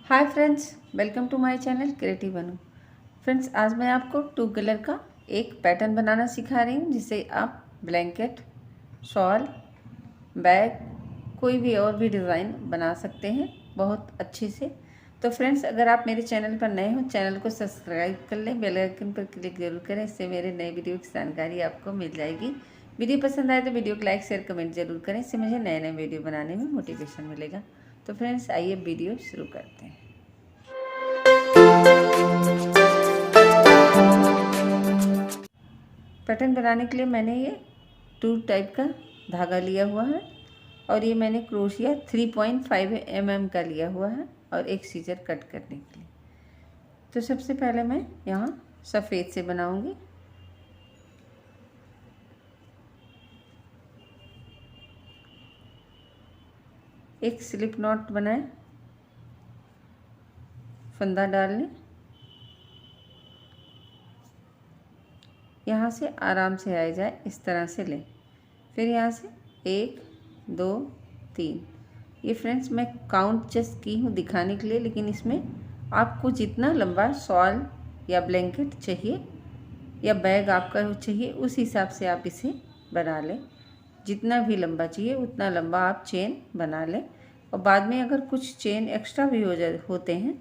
Hi friends, welcome to my channel creative बनू। Friends, आज मैं आपको टू कलर का एक पैटर्न बनाना सिखा रही हूँ जिसे आप ब्लैंकेट, शॉल, बैग, कोई भी और भी डिज़ाइन बना सकते हैं बहुत अच्छे से। तो फ्रेंड्स, अगर आप मेरे चैनल पर नए हो, चैनल को सब्सक्राइब कर लें, बेल आइकन पर क्लिक जरूर करें। इससे मेरे नए वीडियो की जानकारी आपको मिल जाएगी। वीडियो पसंद आए तो वीडियो को लाइक, शेयर, कमेंट जरूर करें। इससे मुझे नए नए वीडियो बनाने में मोटिवेशन मिलेगा। तो फ्रेंड्स, आइए वीडियो शुरू करते हैं। पैटर्न बनाने के लिए मैंने ये 2 टाइप का धागा लिया हुआ है और ये मैंने क्रोशिया 3.5 mm का लिया हुआ है और एक सीजर कट करने के लिए। तो सबसे पहले मैं यहाँ सफ़ेद से बनाऊंगी। एक स्लिप नॉट बनाए, फंदा डाल लें, यहाँ से आराम से आ जाए इस तरह से लें। फिर यहाँ से 1 2 3। ये फ्रेंड्स मैं काउंट जस्ट की हूँ दिखाने के लिए, लेकिन इसमें आपको जितना लंबा शॉल या ब्लैंकेट चाहिए या बैग आपका चाहिए उस हिसाब से आप इसे बना लें। जितना भी लंबा चाहिए उतना लंबा आप चेन बना लें। और बाद में अगर कुछ चेन एक्स्ट्रा भी होते हैं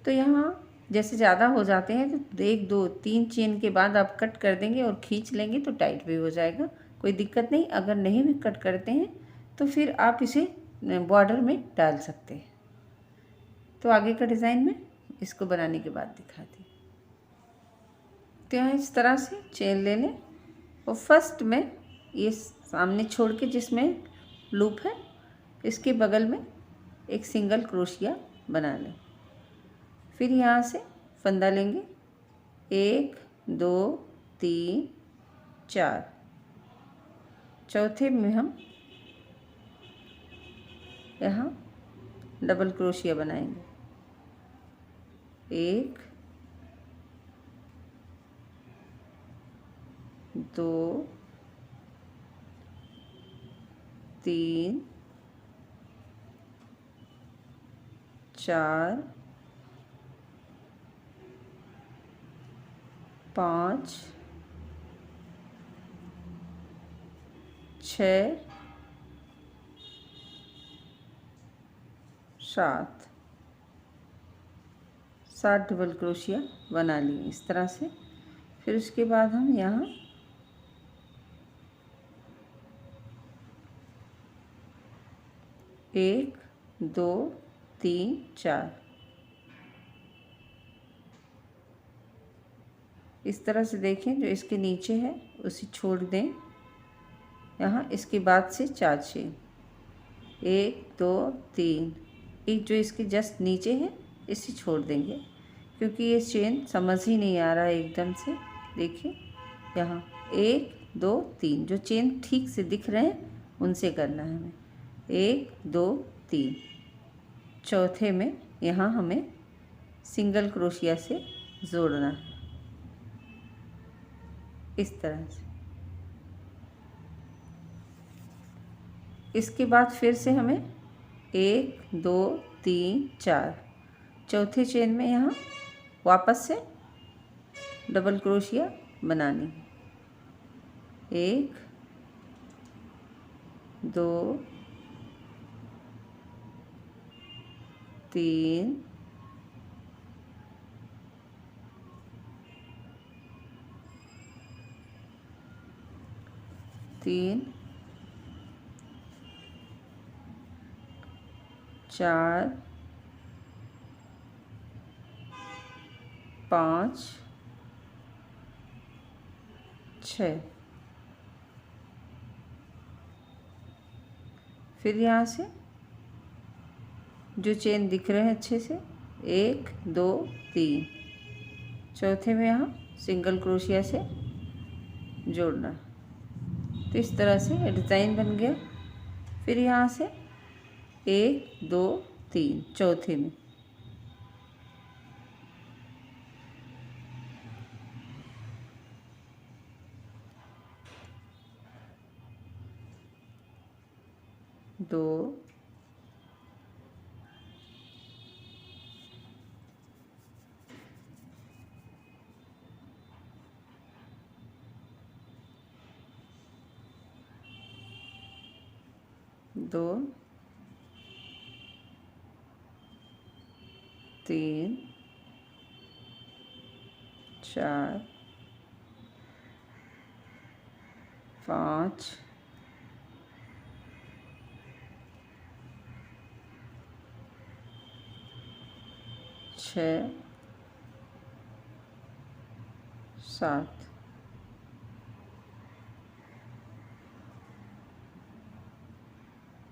तो यहाँ जैसे ज़्यादा हो जाते हैं तो 1 2 3 चेन के बाद आप कट कर देंगे और खींच लेंगे तो टाइट भी हो जाएगा, कोई दिक्कत नहीं। अगर नहीं भी कट करते हैं तो फिर आप इसे बॉर्डर में डाल सकते हैं। तो आगे का डिज़ाइन में इसको बनाने के बाद दिखाती हूँ। तो यहाँ इस तरह से चेन ले लें और फर्स्ट में ये सामने छोड़ के जिसमें लूप है इसके बगल में एक सिंगल क्रोशिया बना लें। फिर यहाँ से फंदा लेंगे, 1 2 3 4। चौथे में हम यहाँ डबल क्रोशिया बनाएंगे, 1 2 3 4 5 6 7 डबल क्रोशिया बना लिए इस तरह से। फिर उसके बाद हम यहाँ 1 2 3 4 इस तरह से देखें, जो इसके नीचे है उसे छोड़ दें। यहाँ इसके बाद से 4 चेन, 1 2 3। एक जो इसके जस्ट नीचे है इसे छोड़ देंगे क्योंकि ये चेन समझ ही नहीं आ रहा है एकदम से। देखिए यहाँ 1 2 3 जो चेन ठीक से दिख रहे हैं उनसे करना है हमें, 1 2 3। चौथे में यहाँ हमें सिंगल क्रोशिया से जोड़ना है इस तरह से। इसके बाद फिर से हमें 1 2 3 4 चौथे चेन में यहाँ वापस से डबल क्रोशिया बनानी है, 1 2 3 3 4 5 6। फिर यहाँ से जो चेन दिख रहे हैं अच्छे से 1 2 3, चौथे में यहाँ सिंगल क्रोशिया से जोड़ना। तो इस तरह से डिज़ाइन बन गया। फिर यहाँ से 1 2 3 चौथे में 2 2 3 4 5 6 7।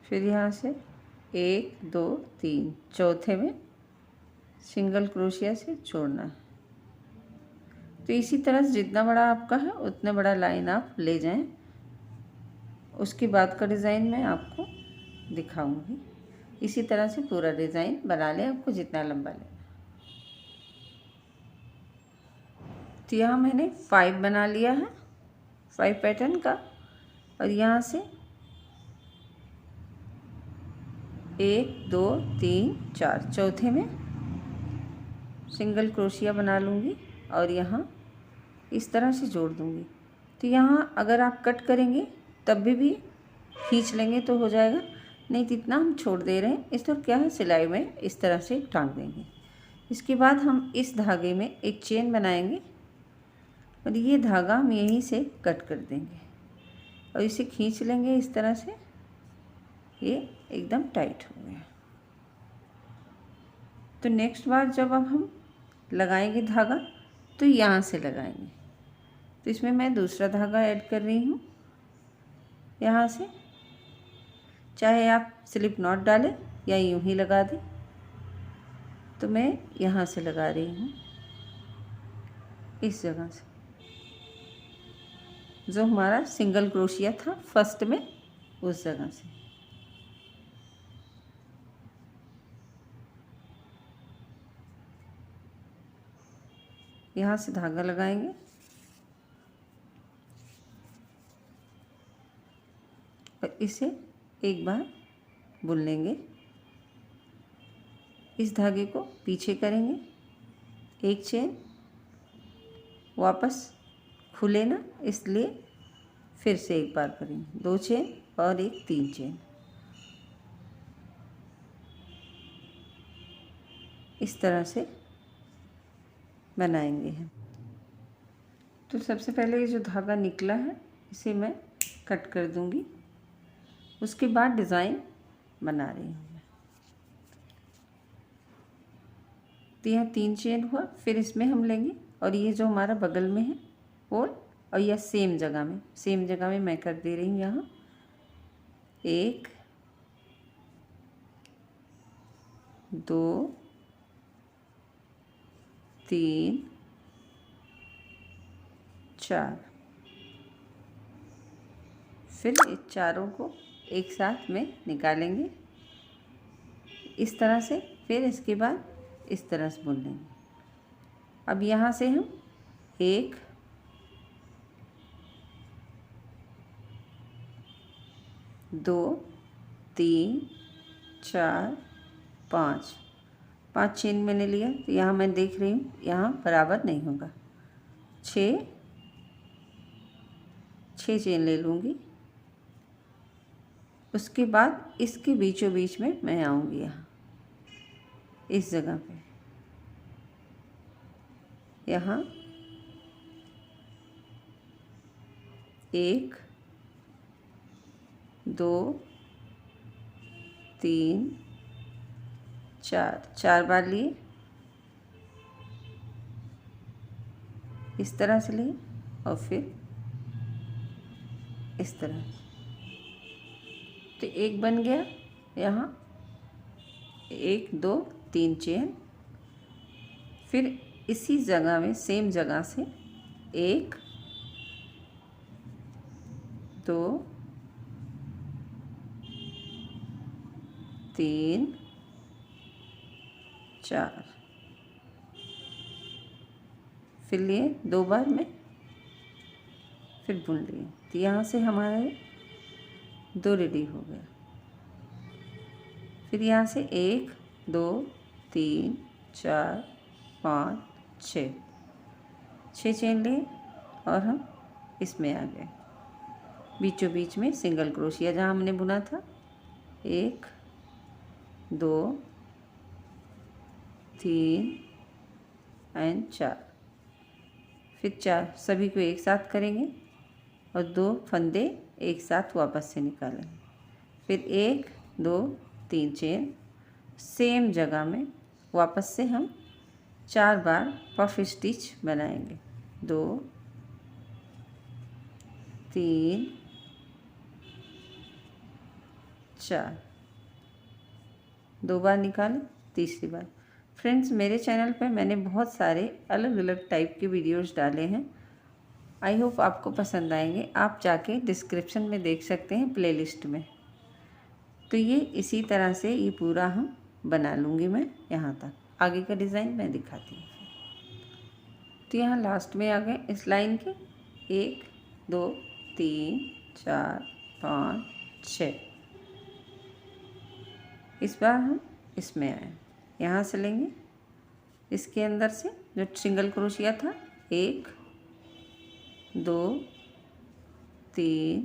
फिर यहाँ से 1 2 3 चौथे में सिंगल क्रोशिया से जोड़ना है। तो इसी तरह से जितना बड़ा आपका है उतना बड़ा लाइन आप ले जाएं। उसके बाद का डिज़ाइन मैं आपको दिखाऊंगी। इसी तरह से पूरा डिज़ाइन बना लें, आपको जितना लंबा लेना। तो यहाँ मैंने 5 बना लिया है, 5 पैटर्न का। और यहाँ से 1 2 3 4 चौथे में सिंगल क्रोशिया बना लूँगी और यहाँ इस तरह से जोड़ दूँगी। तो यहाँ अगर आप कट करेंगे तब भी खींच लेंगे तो हो जाएगा, नहीं तो इतना हम छोड़ दे रहे हैं। इस तरह क्या है, सिलाई में इस तरह से टांग देंगे। इसके बाद हम इस धागे में एक चेन बनाएंगे और ये धागा हम यहीं से कट कर देंगे और इसे खींच लेंगे इस तरह से। ये एकदम टाइट हो गया। तो नेक्स्ट बार जब अब हम लगाएंगे धागा तो यहाँ से लगाएंगे। तो इसमें मैं दूसरा धागा ऐड कर रही हूँ यहाँ से। चाहे आप स्लिप नॉट डालें या यूं ही लगा दें। तो मैं यहाँ से लगा रही हूँ, इस जगह से जो हमारा सिंगल क्रोशिया था फर्स्ट में, उस जगह से। यहाँ से धागा लगाएंगे और इसे एक बार बुन लेंगे। इस धागे को पीछे करेंगे, एक चेन वापस खुले ना, इसलिए फिर से एक बार करेंगे, 2 चेन और एक 3 चेन। इस तरह से बनाएंगे हम। तो सबसे पहले ये जो धागा निकला है इसे मैं कट कर दूंगी। उसके बाद डिज़ाइन बना रही हूँ मैं। तो यहाँ 3 चेन हुआ, फिर इसमें हम लेंगे और ये जो हमारा बगल में है होल, और यह सेम जगह में मैं कर दे रही हूँ यहाँ 1 2 3 4। फिर इस चारों को एक साथ में निकालेंगे इस तरह से। फिर इसके बाद इस तरह से बुन लेंगे। अब यहाँ से हम 1 2 3 4 5 चेन मैंने लिया। तो यहाँ मैं देख रही हूँ यहाँ बराबर नहीं होगा, 6 चेन ले लूँगी। उसके बाद इसके बीचों बीच में मैं आऊँगी यहाँ इस जगह पे, यहाँ 1 2 3 4 बार लिए, इस तरह से लिए और फिर इस तरह। तो एक बन गया, यहाँ 1 2 3 चेन। फिर इसी जगह में सेम जगह से 1 2 3 4 फिर लिए 2 बार में, फिर बुन लिए। तो यहाँ से हमारे 2 रेडी हो गया। फिर यहाँ से 1 2 3 4 5 6 चेन लिए और हम इसमें आ गए। बीचों बीच में सिंगल क्रोशिया जहाँ हमने बुना था 1 2 3 एंड 4। फिर 4 सभी को एक साथ करेंगे और 2 फंदे एक साथ वापस से निकालेंगे। फिर 1 2 3 चेन सेम जगह में वापस से हम 4 बार पफ स्टिच बनाएंगे। 2 3 4 2 बार निकालें, तीसरी बार। फ्रेंड्स, मेरे चैनल पे मैंने बहुत सारे अलग अलग टाइप के वीडियोस डाले हैं। आई होप आपको पसंद आएंगे। आप जाके डिस्क्रिप्शन में देख सकते हैं प्लेलिस्ट में। तो ये इसी तरह से ये पूरा हम बना लूँगी मैं यहाँ तक। आगे का डिज़ाइन मैं दिखाती हूँ। तो यहाँ लास्ट में आ गए इस लाइन के 1 2 3 4 5 6। इस बार हम इसमें आए, यहाँ से लेंगे इसके अंदर से जो सिंगल क्रोशिया था 1 2 3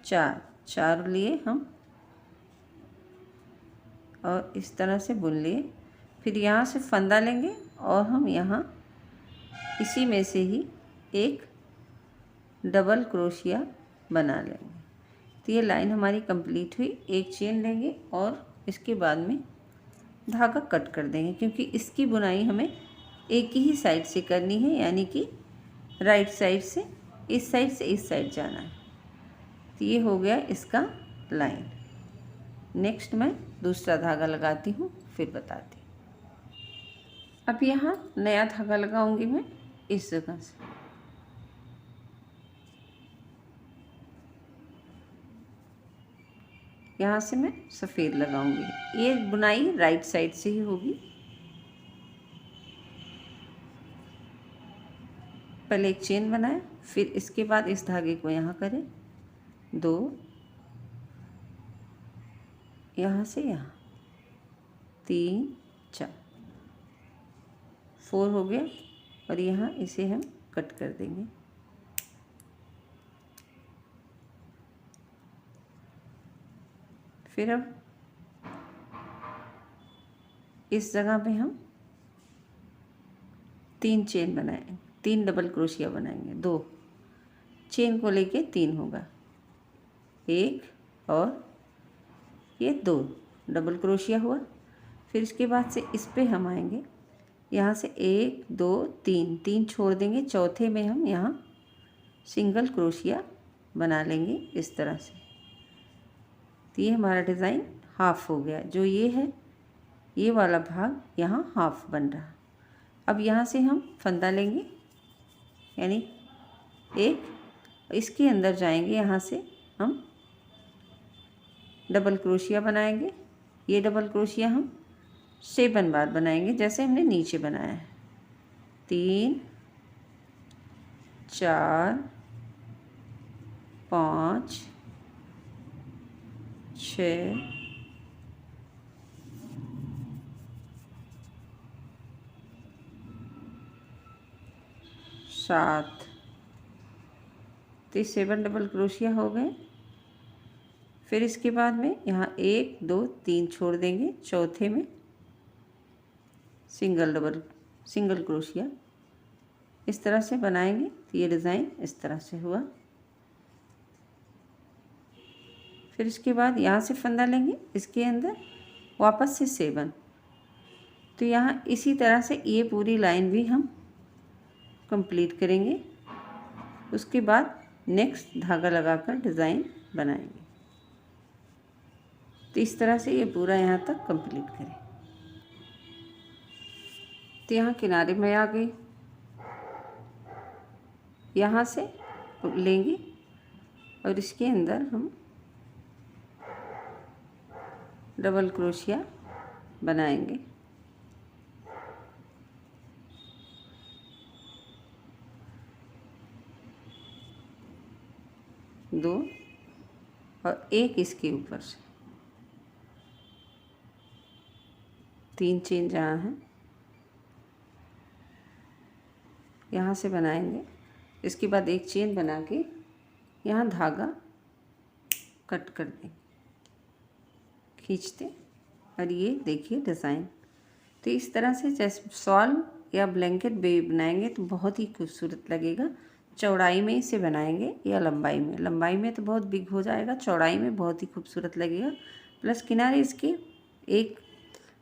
4 लिए हम और इस तरह से बुन लिए। फिर यहाँ से फंदा लेंगे और हम यहाँ इसी में से ही एक डबल क्रोशिया बना लेंगे। तो ये लाइन हमारी कंप्लीट हुई। एक चेन लेंगे और इसके बाद में धागा कट कर देंगे, क्योंकि इसकी बुनाई हमें एक ही साइड से करनी है, यानी कि राइट साइड से इस साइड जाना है। तो ये हो गया इसका लाइन। नेक्स्ट मैं दूसरा धागा लगाती हूँ, फिर बताती हूँ। अब यहाँ नया धागा लगाऊंगी मैं इस जगह से। यहाँ से मैं सफ़ेद लगाऊंगी। ये बुनाई राइट साइड से ही होगी। पहले एक चेन बनाए, फिर इसके बाद इस धागे को यहाँ करें 2, यहाँ से यहाँ 3 4 4 हो गया और यहाँ इसे हम कट कर देंगे। फिर अब इस जगह पे हम 3 चेन बनाएंगे, 3 डबल क्रोशिया बनाएंगे। 2 चेन को लेके 3 होगा, 1 और ये 2 डबल क्रोशिया हुआ। फिर इसके बाद से इस पे हम आएंगे, यहाँ से 1 2 3 छोड़ देंगे। चौथे में हम यहाँ सिंगल क्रोशिया बना लेंगे इस तरह से। तो ये हमारा डिज़ाइन हाफ हो गया। जो ये है, ये वाला भाग यहाँ हाफ बन रहा। अब यहाँ से हम फंदा लेंगे, यानी एक इसके अंदर जाएंगे। यहाँ से हम डबल क्रोशिया बनाएंगे। ये डबल क्रोशिया हम 7 बार बनाएंगे, जैसे हमने नीचे बनाया है। 3 4 5 6 7। तो 7 डबल क्रोशिया हो गए। फिर इसके बाद में यहाँ 1 2 3 छोड़ देंगे। चौथे में सिंगल क्रोशिया इस तरह से बनाएंगे। तो ये डिज़ाइन इस तरह से हुआ। फिर इसके बाद यहाँ से फंदा लेंगे, इसके अंदर वापस से 7। तो यहाँ इसी तरह से ये पूरी लाइन भी हम कंप्लीट करेंगे। उसके बाद नेक्स्ट धागा लगाकर डिज़ाइन बनाएंगे। तो इस तरह से ये पूरा यहाँ तक कंप्लीट करें। तो यहाँ किनारे में आ गई, यहाँ से लेंगे और इसके अंदर हम डबल क्रोशिया बनाएंगे। दो और एक इसके ऊपर से 3 चेन जहाँ हैं यहाँ से बनाएंगे। इसके बाद एक चेन बना के यहाँ धागा कट कर देंगे। खींचते और ये देखिए डिज़ाइन। तो इस तरह से जैसे शॉल या ब्लैंकेट बनाएंगे तो बहुत ही खूबसूरत लगेगा। चौड़ाई में इसे बनाएंगे या लंबाई में, लंबाई में तो बहुत बिग हो जाएगा, चौड़ाई में बहुत ही खूबसूरत लगेगा। प्लस किनारे इसके एक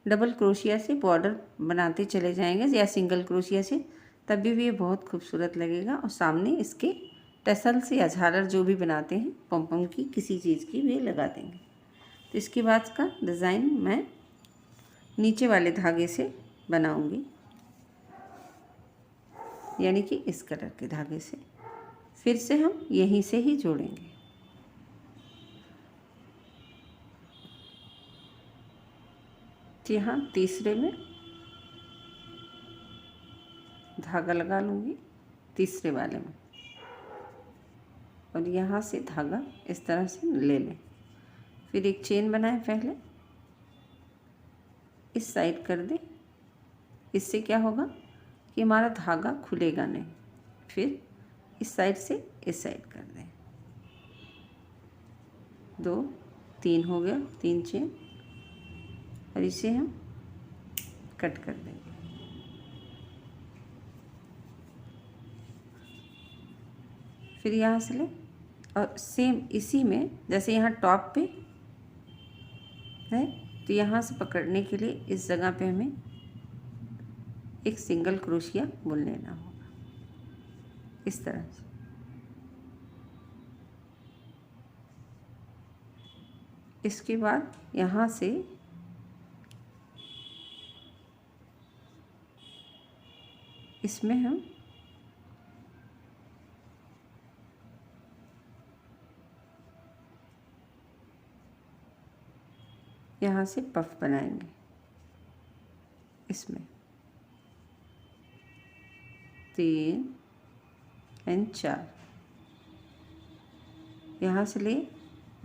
डबल क्रोशिया से बॉर्डर बनाते चले जाएंगे या सिंगल क्रोशिया से, तभी भी ये बहुत खूबसूरत लगेगा। और सामने इसके टसल्स या झालर जो भी बनाते हैं पम की किसी चीज़ की भी लगा देंगे। तो इसके बाद का डिज़ाइन मैं नीचे वाले धागे से बनाऊंगी, यानी कि इस कलर के धागे से। फिर से हम यहीं से ही जोड़ेंगे। तो यहाँ तीसरे में धागा लगा लूँगी, तीसरे वाले में, और यहाँ से धागा इस तरह से ले लें। फिर एक चेन बनाएं, पहले इस साइड कर दें। इससे क्या होगा कि हमारा धागा खुलेगा नहीं। फिर इस साइड से इस साइड कर दें। 2 3 हो गया, 3 चेन, और इसे हम कट कर देंगे। फिर यहाँ से लें और सेम इसी में जैसे यहाँ टॉप पे है तो यहाँ से पकड़ने के लिए इस जगह पे हमें एक सिंगल क्रोशिया बुन लेना होगा, इस तरह से। इसके बाद यहाँ से इसमें हम यहाँ से पफ बनाएंगे, इसमें 3 और 4 यहाँ से ले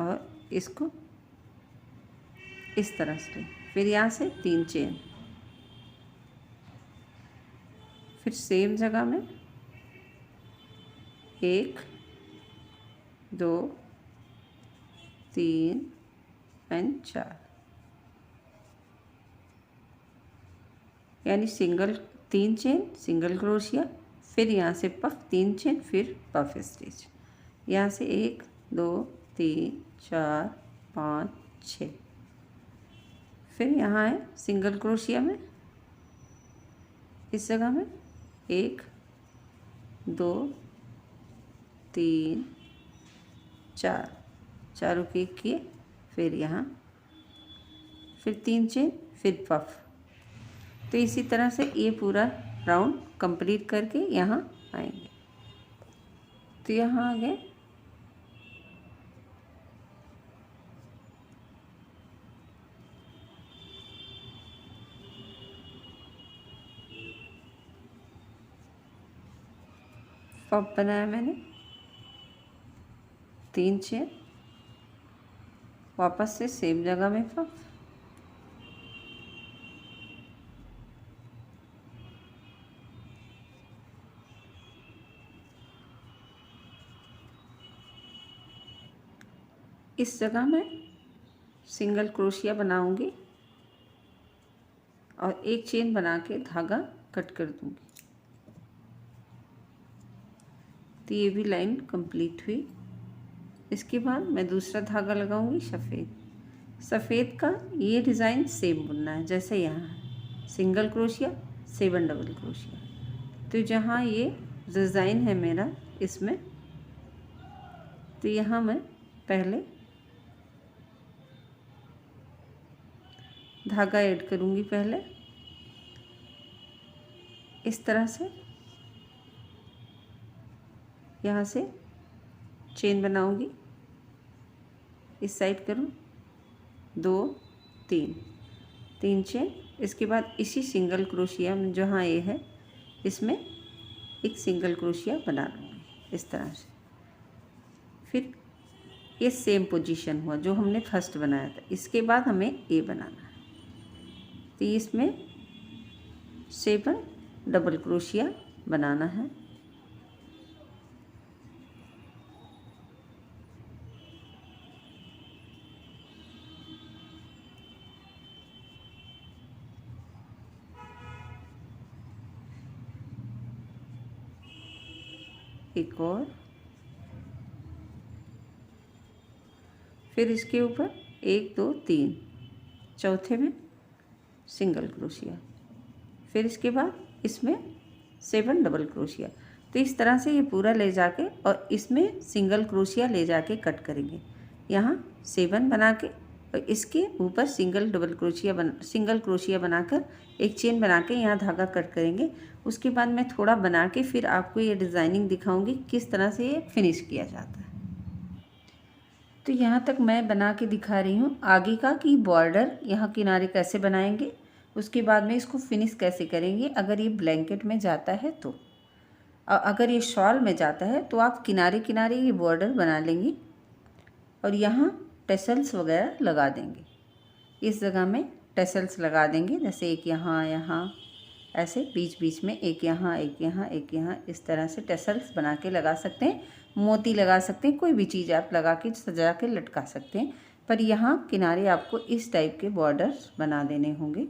और इसको इस तरह से ले। फिर यहाँ से 3 चेन, फिर सेम जगह में 1 2 3 और 4, यानी सिंगल 3 चेन सिंगल क्रोशिया, फिर यहाँ से पफ 3 चेन, फिर पफ स्टिच। यहाँ से 1 2 3 4 5 6, फिर यहाँ है सिंगल क्रोशिया में इस जगह में 1 2 3 4, चारों के एक किए, फिर यहाँ फिर 3 चेन, फिर पफ। तो इसी तरह से ये पूरा राउंड कंप्लीट करके यहाँ आएंगे। तो यहाँ आ गए। पफ बनाया मैंने, 3 चेन, वापस से सेम जगह में पफ, इस जगह में सिंगल क्रोशिया बनाऊंगी और एक चेन बना के धागा कट कर दूंगी। तो ये भी लाइन कंप्लीट हुई। इसके बाद मैं दूसरा धागा लगाऊंगी सफ़ेद। सफ़ेद का ये डिज़ाइन सेम बुनना है जैसे यहाँ है, सिंगल क्रोशिया 7 डबल क्रोशिया। तो जहाँ ये डिज़ाइन है मेरा इसमें, तो यहाँ मैं पहले धागा ऐड करूँगी, पहले इस तरह से यहाँ से चेन बनाऊँगी, इस साइड करूँ 2 3 चेन। इसके बाद इसी सिंगल क्रोशिया में जहाँ ये है इसमें एक सिंगल क्रोशिया बना लूँगी इस तरह से। फिर ये सेम पोजीशन हुआ जो हमने फर्स्ट बनाया था। इसके बाद हमें ये बनाना है, तो इसमें 7 डबल क्रोशिया बनाना है। एक और, फिर इसके ऊपर 1 2 3, चौथे में सिंगल क्रोशिया, फिर इसके बाद इसमें 7 डबल क्रोशिया। तो इस तरह से ये पूरा ले जाके और इसमें सिंगल क्रोशिया ले जाके कट करेंगे। यहाँ 7 बना के और इसके ऊपर सिंगल क्रोशिया बनाकर एक चेन बना के यहाँ धागा कट करेंगे। उसके बाद मैं थोड़ा बना के फिर आपको ये डिज़ाइनिंग दिखाऊंगी किस तरह से ये फिनिश किया जाता है। तो यहाँ तक मैं बना के दिखा रही हूँ आगे का कि बॉर्डर यहाँ किनारे कैसे बनाएंगे, उसके बाद में इसको फिनिश कैसे करेंगे। अगर ये ब्लैंकेट में जाता है तो, अगर ये शॉल में जाता है तो आप किनारे किनारे ये बॉर्डर बना लेंगी और यहाँ टेसल्स वगैरह लगा देंगे। इस जगह में टेसल्स लगा देंगे, जैसे एक यहाँ यहाँ, ऐसे बीच बीच में एक यहाँ एक यहाँ एक यहाँ, इस तरह से टेसल्स बना के लगा सकते हैं। मोती लगा सकते हैं, कोई भी चीज़ आप लगा के सजा के लटका सकते हैं। पर यहाँ किनारे आपको इस टाइप के बॉर्डर्स बना देने होंगे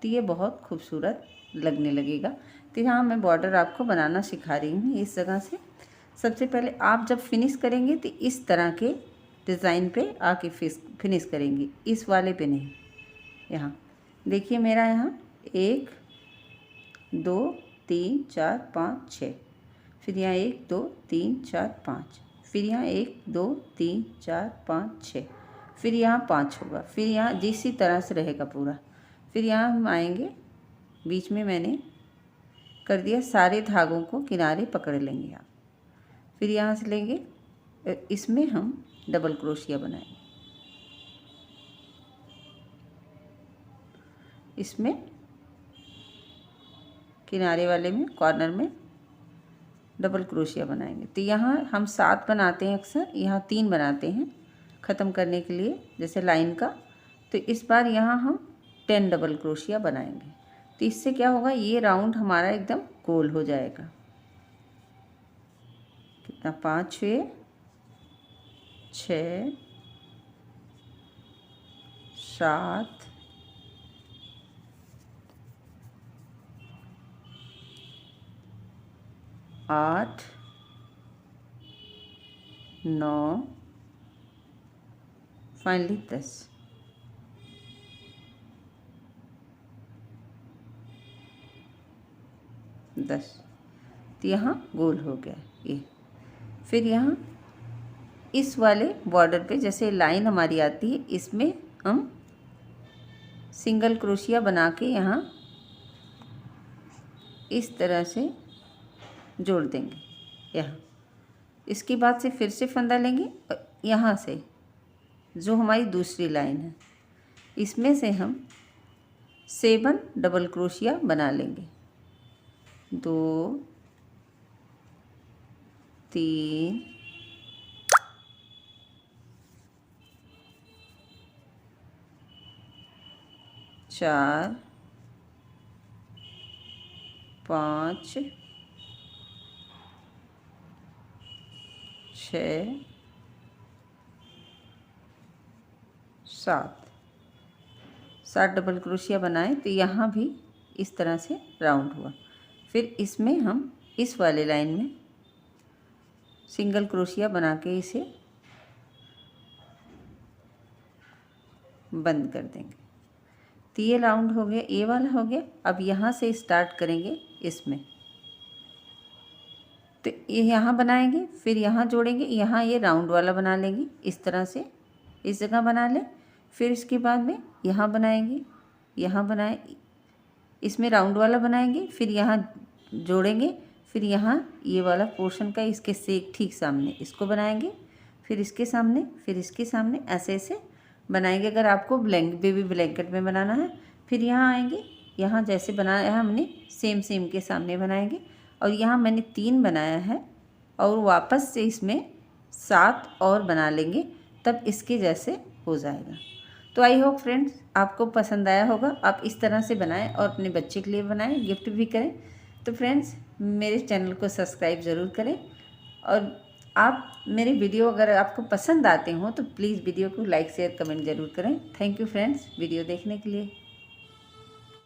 तो ये बहुत खूबसूरत लगने लगेगा। तो यहाँ मैं बॉर्डर आपको बनाना सिखा रही हूँ इस जगह से। सबसे पहले आप जब फिनिश करेंगे तो इस तरह के डिज़ाइन पे आके फिनिश करेंगी, इस वाले पे नहीं। यहाँ देखिए मेरा यहाँ 1 2 3 4 5 6, फिर यहाँ 1 2 3 4 5, फिर यहाँ 1 2 3 4 5 6, फिर यहाँ 5 होगा, फिर यहाँ इसी तरह से रहेगा पूरा। फिर यहाँ हम आएंगे, बीच में मैंने कर दिया, सारे धागों को किनारे पकड़ लेंगे आप। फिर यहाँ से लेंगे, इसमें हम डबल क्रोशिया बनाएंगे, इसमें किनारे वाले में कॉर्नर में डबल क्रोशिया बनाएंगे। तो यहाँ हम 7 बनाते हैं अक्सर, यहाँ 3 बनाते हैं ख़त्म करने के लिए जैसे लाइन का। तो इस बार यहाँ हम 10 डबल क्रोशिया बनाएंगे। तो इससे क्या होगा, ये राउंड हमारा एकदम गोल हो जाएगा। कितना, 5 6 7 8 9, फाइनली 10। तो यहाँ गोल हो गया ये। फिर यहाँ इस वाले बॉर्डर पे जैसे लाइन हमारी आती है, इसमें हम सिंगल क्रोशिया बना के यहाँ इस तरह से जोड़ देंगे यहाँ। इसके बाद से फिर से फंदा लेंगे और यहाँ से जो हमारी दूसरी लाइन है इसमें से हम 7 डबल क्रोशिया बना लेंगे। 2 3 4 5 6 7 डबल क्रोशिया बनाए। तो यहाँ भी इस तरह से राउंड हुआ। फिर इसमें हम इस वाले लाइन में सिंगल क्रोशिया बना के इसे बंद कर देंगे। तो ये राउंड हो गया, ये वाला हो गया। अब यहाँ से स्टार्ट करेंगे इसमें, तो ये यहाँ बनाएंगे, फिर यहाँ जोड़ेंगे, यहाँ ये राउंड वाला बना लेंगे इस तरह से, इस जगह बना लें। फिर इसके बाद में यहाँ बनाएंगे, यहाँ बनाए, इसमें राउंड वाला बनाएंगे, फिर यहाँ जोड़ेंगे, फिर यहाँ ये वाला पोर्शन का इसके से ठीक सामने इसको बनाएंगे, फिर इसके सामने, फिर इसके सामने, ऐसे ऐसे बनाएंगे। अगर आपको बेबी ब्लैंकेट में बनाना है, फिर यहाँ आएंगे, यहाँ जैसे बनाया है हमने सेम के सामने बनाएंगे। और यहाँ मैंने 3 बनाया है और वापस से इसमें 7 और बना लेंगे, तब इसके जैसे हो जाएगा। तो आई होप फ्रेंड्स आपको पसंद आया होगा। आप इस तरह से बनाएं और अपने बच्चे के लिए बनाएं, गिफ्ट भी करें। तो फ्रेंड्स मेरे चैनल को सब्सक्राइब ज़रूर करें और आप मेरे वीडियो अगर आपको पसंद आते हो तो प्लीज़ वीडियो को लाइक शेयर कमेंट ज़रूर करें। थैंक यू फ्रेंड्स वीडियो देखने के लिए।